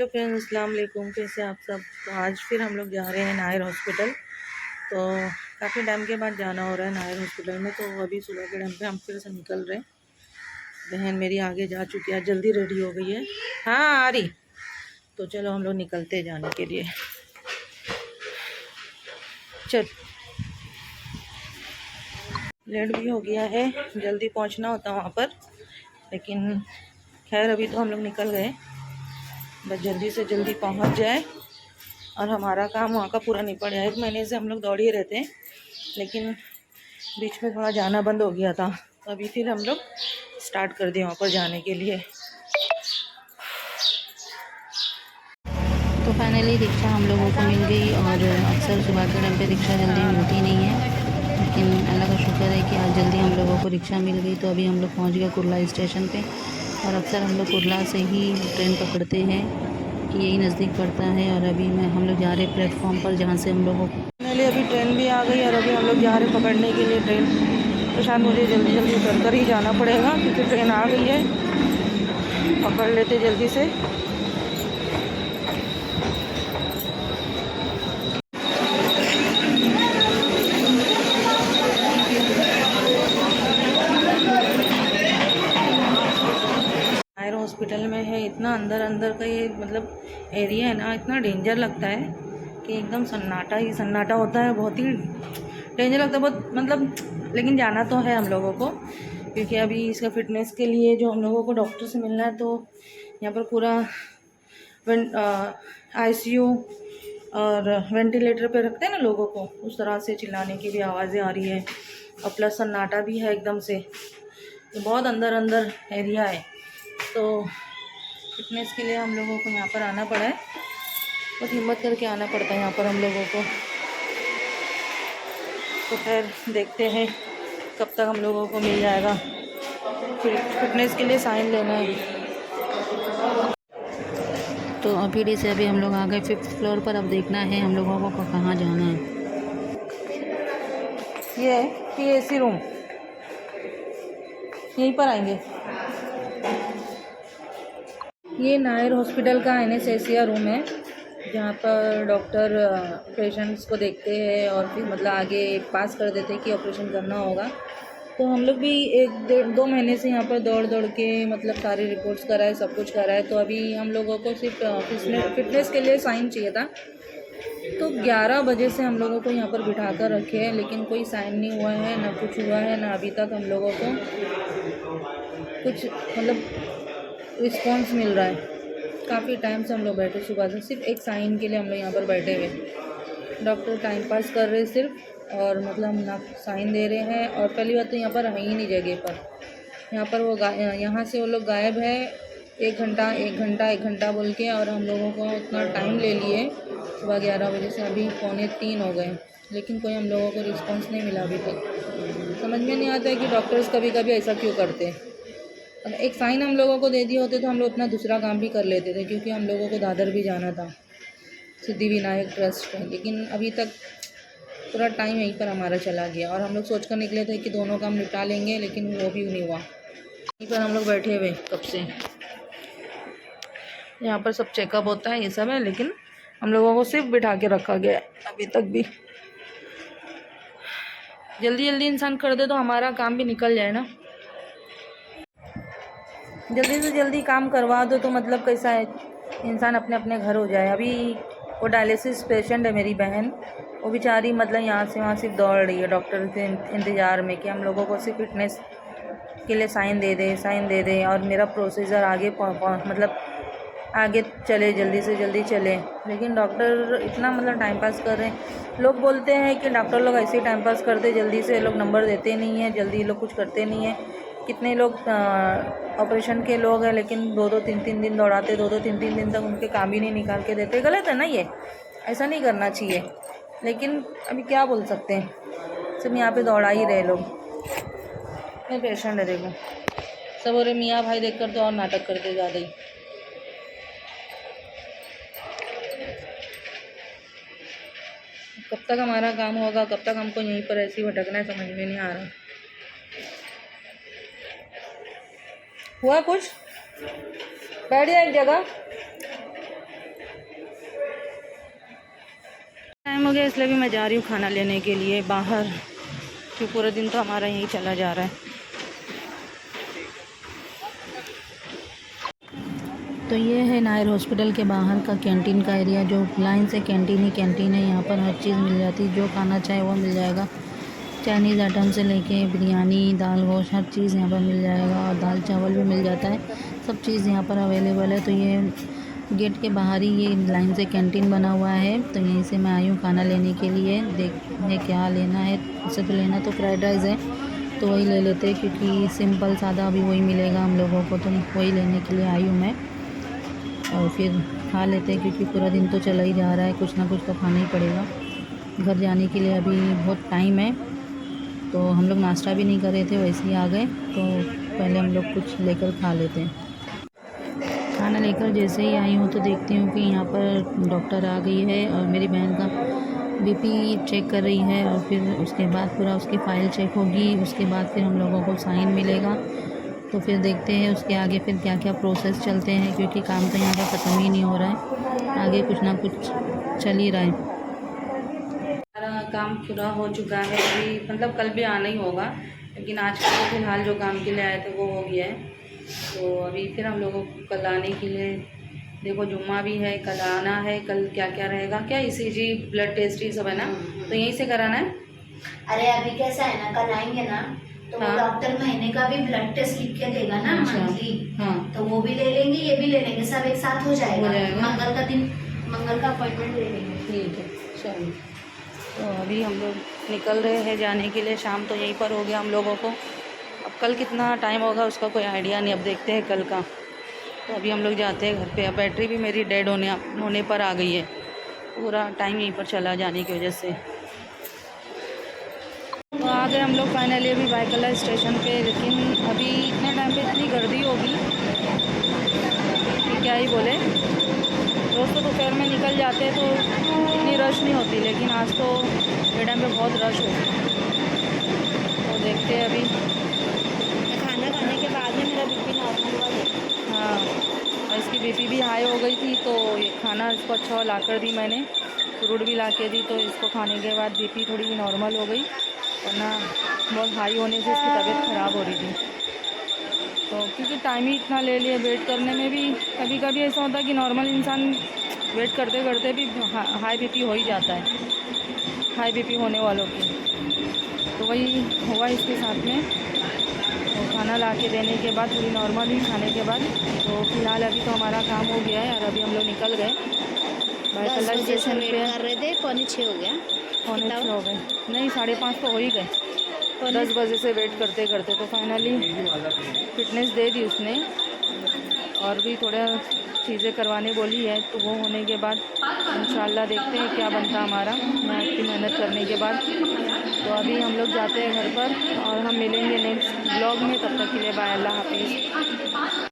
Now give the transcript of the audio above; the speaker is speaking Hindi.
हेलो फ्रेंड्स, अस्सलाम वालेकुम। कैसे आप सब। तो आज फिर हम लोग जा रहे हैं नायर हॉस्पिटल। तो काफ़ी टाइम के बाद जाना हो रहा है नायर हॉस्पिटल में। तो अभी सुबह के टाइम पे हम फिर से निकल रहे हैं। बहन मेरी आगे जा चुकी है, जल्दी रेडी हो गई है। हाँ आ रही। तो चलो हम लोग निकलते हैं जाने के लिए। चल, लेट भी हो गया है, जल्दी पहुंचना होता वहाँ पर, लेकिन खैर अभी तो हम लोग निकल गए। बस जल्दी से जल्दी पहुंच जाए और हमारा काम वहाँ का पूरा निपट जाए। 1 महीने से हम लोग दौड़ ही रहते हैं, लेकिन बीच में थोड़ा जाना बंद हो गया था। तो अभी फिर हम लोग स्टार्ट कर दिए वहाँ पर जाने के लिए। तो फाइनली रिक्शा हम लोगों को मिल गई। और अक्सर सुबह के टाइम पे रिक्शा जल्दी मिलती नहीं है, लेकिन अल्लाह का शुक्र है कि आज जल्दी हम लोगों को रिक्शा मिल गई। तो अभी हम लोग पहुँच गए कुर्ला स्टेशन पे। और अक्सर हम लोग कुर्ला से ही ट्रेन पकड़ते हैं कि यही नज़दीक पड़ता है। और अभी हम लोग जा रहे हैं प्लेटफॉर्म पर, जहाँ से हम लोगों को फाइनली अभी ट्रेन भी आ गई और अभी हम लोग जा रहे हैं पकड़ने के लिए ट्रेन। तो शायद मुझे जल्दी जल्दी उतर कर ही जाना पड़ेगा, क्योंकि ट्रेन आ गई है। पकड़ लेते जल्दी से। नायर हॉस्पिटल में है, इतना अंदर अंदर का ये मतलब एरिया है ना, इतना डेंजर लगता है कि एकदम सन्नाटा ही सन्नाटा होता है। बहुत ही डेंजर लगता है, बहुत मतलब। लेकिन जाना तो है हम लोगों को, क्योंकि अभी इसका फिटनेस के लिए जो हम लोगों को डॉक्टर से मिलना है। तो यहाँ पर पूरा ICU और वेंटिलेटर पे रखते हैं ना लोगों को, उस तरह से चिल्लाने की भी आवाज़ें आ रही है। और प्लस सन्नाटा भी है एकदम से। तो बहुत अंदर अंदर एरिया है। तो फिटनेस के लिए हम लोगों को यहाँ पर आना पड़ा है। बहुत हिम्मत करके आना पड़ता है यहाँ पर हम लोगों को। तो खैर देखते हैं कब तक हम लोगों को मिल जाएगा। फिर फिटनेस के लिए साइन लेना है। तो OPD से अभी हम लोग आ गए 5th फ्लोर पर। अब देखना है हम लोगों को कहाँ जाना है। ये है PAC रूम, यहीं पर आएंगे। ये नायर हॉस्पिटल का एनेस्थीसिया रूम है, जहाँ पर डॉक्टर पेशेंट्स को देखते हैं और फिर मतलब आगे पास कर देते हैं कि ऑपरेशन करना होगा। तो हम लोग भी 1-2 महीने से यहाँ पर दौड़ दौड़ के मतलब सारी रिपोर्ट्स कराए, सब कुछ कराए। तो अभी हम लोगों को सिर्फ फिटनेस के लिए साइन चाहिए था। तो 11 बजे से हम लोगों को यहाँ पर बिठा कर रखे हैं, लेकिन कोई साइन नहीं हुआ है, ना कुछ हुआ है, ना अभी तक हम लोगों को कुछ मतलब रिस्पॉन्स मिल रहा है। काफ़ी टाइम से हम लोग बैठे, सुबह से सिर्फ एक साइन के लिए हम लोग यहाँ पर बैठे हुए। डॉक्टर टाइम पास कर रहे सिर्फ, और मतलब ना साइन दे रहे हैं। और पहली बात तो यहाँ पर है ही नहीं जगह पर। यहाँ पर वो यहाँ से वो लोग गायब है 1 घंटा बोल के। और हम लोगों को उतना टाइम ले लिए सुबह 11 बजे से अभी 2:45 हो गए, लेकिन कोई हम लोगों को रिस्पॉन्स नहीं मिला अभी तक। समझ में नहीं आता है कि डॉक्टर्स कभी कभी ऐसा क्यों करते हैं। अगर एक फ़ाइन हम लोगों को दे दिए होते तो हम लोग अपना दूसरा काम भी कर लेते थे, क्योंकि हम लोगों को दादर भी जाना था सिद्धिविनायक ट्रस्ट है। लेकिन अभी तक पूरा टाइम यहीं पर हमारा चला गया। और हम लोग सोच कर निकले थे कि दोनों काम निपटा लेंगे, लेकिन वो भी नहीं हुआ। यहीं पर हम लोग बैठे हुए कब से। यहाँ पर सब चेकअप होता है, ये सब है, लेकिन हम लोगों को सिर्फ बिठा के रखा गया है अभी तक भी। जल्दी जल्दी इंसान कर दे तो हमारा काम भी निकल जाए ना। जल्दी से जल्दी काम करवा दो तो मतलब कैसा है, इंसान अपने अपने घर हो जाए। अभी वो डायलिसिस पेशेंट है मेरी बहन, वो बेचारी मतलब यहाँ से वहाँ सिर्फ दौड़ रही है डॉक्टर के इंतज़ार में कि हम लोगों को सिर्फ फिटनेस के लिए साइन दे दे और मेरा प्रोसीजर आगे मतलब आगे चले, जल्दी से जल्दी चले। लेकिन डॉक्टर इतना मतलब टाइम पास कर रहे हैं। लोग बोलते हैं कि डॉक्टर लोग ऐसे ही टाइम पास करते, जल्दी से लोग नंबर देते नहीं हैं, जल्दी लोग कुछ करते नहीं हैं। कितने लोग ऑपरेशन के लोग हैं, लेकिन 2-2 3-3 दिन दौड़ाते, 2-2 3-3 दिन तक उनके काम ही नहीं निकाल के देते। गलत है ना ये, ऐसा नहीं करना चाहिए। लेकिन अभी क्या बोल सकते हैं, सब यहाँ पे दौड़ा ही रहे लोग। मैं पेशेंट है देखो, सब और मियाँ भाई देख कर तो और नाटक करते ज़्यादा ही। कब तक हमारा काम होगा, कब तक हमको यहीं पर ऐसे ही भटकना है, समझ में नहीं आ रहा। हुआ कुछ, बैठ जाए एक जगह। टाइम हो गया इसलिए भी मैं जा रही हूँ खाना लेने के लिए बाहर, क्योंकि पूरा दिन तो हमारा यहीं चला जा रहा है। तो ये है नायर हॉस्पिटल के बाहर का कैंटीन का एरिया, जो लाइन से कैंटीन ही कैंटीन है। यहाँ पर हर चीज़ मिल जाती है, जो खाना चाहे वो मिल जाएगा। चाइनीज़ आइटम से लेके बिरयानी, दाल गोश्त, हर चीज़ यहाँ पर मिल जाएगा, और दाल चावल भी मिल जाता है। सब चीज़ यहाँ पर अवेलेबल है। तो ये गेट के बाहर ही ये लाइन से कैंटीन बना हुआ है। तो यहीं से मैं आई हूँ खाना लेने के लिए। देखते क्या लेना है। वैसे तो लेना तो फ्राइड राइस है, तो वही ले लेते हैं, क्योंकि सिंपल सादा अभी वही मिलेगा हम लोगों को। तो वही लेने के लिए आई हूँ मैं, और फिर खा लेते हैं, क्योंकि पूरा दिन तो चला ही जा रहा है, कुछ ना कुछ तो खाना ही पड़ेगा। घर जाने के लिए अभी बहुत टाइम है, तो हम लोग नाश्ता भी नहीं कर रहे थे, वैसे ही आ गए। तो पहले हम लोग कुछ लेकर खा लेते हैं। खाना लेकर जैसे ही आई हूँ तो देखती हूँ कि यहाँ पर डॉक्टर आ गई है और मेरी बहन का बीपी चेक कर रही है, और फिर उसके बाद पूरा उसकी फ़ाइल चेक होगी। उसके बाद फिर हम लोगों को साइन मिलेगा। तो फिर देखते हैं उसके आगे फिर क्या क्या प्रोसेस चलते हैं, क्योंकि काम तो यहाँ का ख़त्म ही नहीं हो रहा है, आगे कुछ ना कुछ चल ही रहा है। हमारा काम पूरा हो चुका है अभी, मतलब कल भी आना ही होगा, लेकिन आज का तो फिलहाल जो काम के लिए आए थे वो हो गया है। तो अभी फिर हम लोगों को कल आने के लिए, देखो जुम्मा भी है, कल आना है। कल क्या क्या रहेगा, क्या ईसीजी, ब्लड टेस्ट ये सब है ना, तो यहीं से कराना है। अरे अभी कैसा है ना, कल आएंगे ना तो हाँ। डॉक्टर महीने का भी ब्लड टेस्ट लिख के देगा ना, अच्छा। मंथली। हाँ, तो वो भी ले लेंगे, ये भी ले लेंगे, सब एक साथ हो जाएगा। हो जाएगा। मंगल का दिन, मंगल का अपॉइंटमेंट ले लेंगे। ठीक है, चलिए। तो अभी हम लोग निकल रहे हैं जाने के लिए। शाम तो यहीं पर हो गया हम लोगों को। अब कल कितना टाइम होगा उसका कोई आइडिया नहीं, अब देखते हैं कल का। तो अभी हम लोग जाते हैं घर पे। अब बैटरी भी मेरी डेड होने पर आ गई है, पूरा टाइम यहीं पर चला जाने की वजह से। तो आ गए हम लोग फाइनली अभी बाइकला स्टेशन पे, लेकिन अभी इतने टाइम पे इतनी गर्दी होगी कि क्या ही बोले। रोज़ तो दोपहर में निकल जाते हैं तो इतनी रश नहीं होती, लेकिन आज तो ये टाइम पे बहुत रश होगी। तो देखते हैं अभी। खाना खाने के बाद में मेरा बीपी नॉर्मल हुआ है। हाँ, और इसकी बीपी भी हाई हो गई थी, तो ये खाना इसको अच्छा ला कर दी मैंने, फ्रूट भी ला के दी। तो इसको खाने के बाद बीपी थोड़ी नॉर्मल हो गई, वरना बहुत हाई होने से इसकी तबीयत ख़राब हो रही थी। तो क्योंकि टाइम ही इतना ले लिया, वेट करने में भी कभी कभी ऐसा होता है कि नॉर्मल इंसान वेट करते करते भी हाई बीपी हो ही जाता है, हाई बीपी होने वालों की। तो वही हुआ इसके साथ में। तो खाना ला के देने के बाद थोड़ी नॉर्मल ही खाने के बाद, तो फिलहाल अभी तो हमारा काम हो गया है, और अभी हम लोग निकल गए बाइकला स्टेशन पे। कर रहे थे, 5:45 हो गया। पौने 6 हो गए, नहीं 5:30 तो हो ही गए। 10 बजे से वेट करते करते तो फाइनली फिटनेस दे दी उसने, और भी थोड़ा चीज़ें करवाने बोली है। तो वो होने के बाद इंशाल्लाह देखते हैं क्या बनता हमारा, मैं इतनी मेहनत करने के बाद। तो अभी हम लोग जाते हैं घर पर, और हम मिलेंगे नेक्स्ट ब्लॉग में। तब तक के लिए बाय, अल्लाह हाफिज़।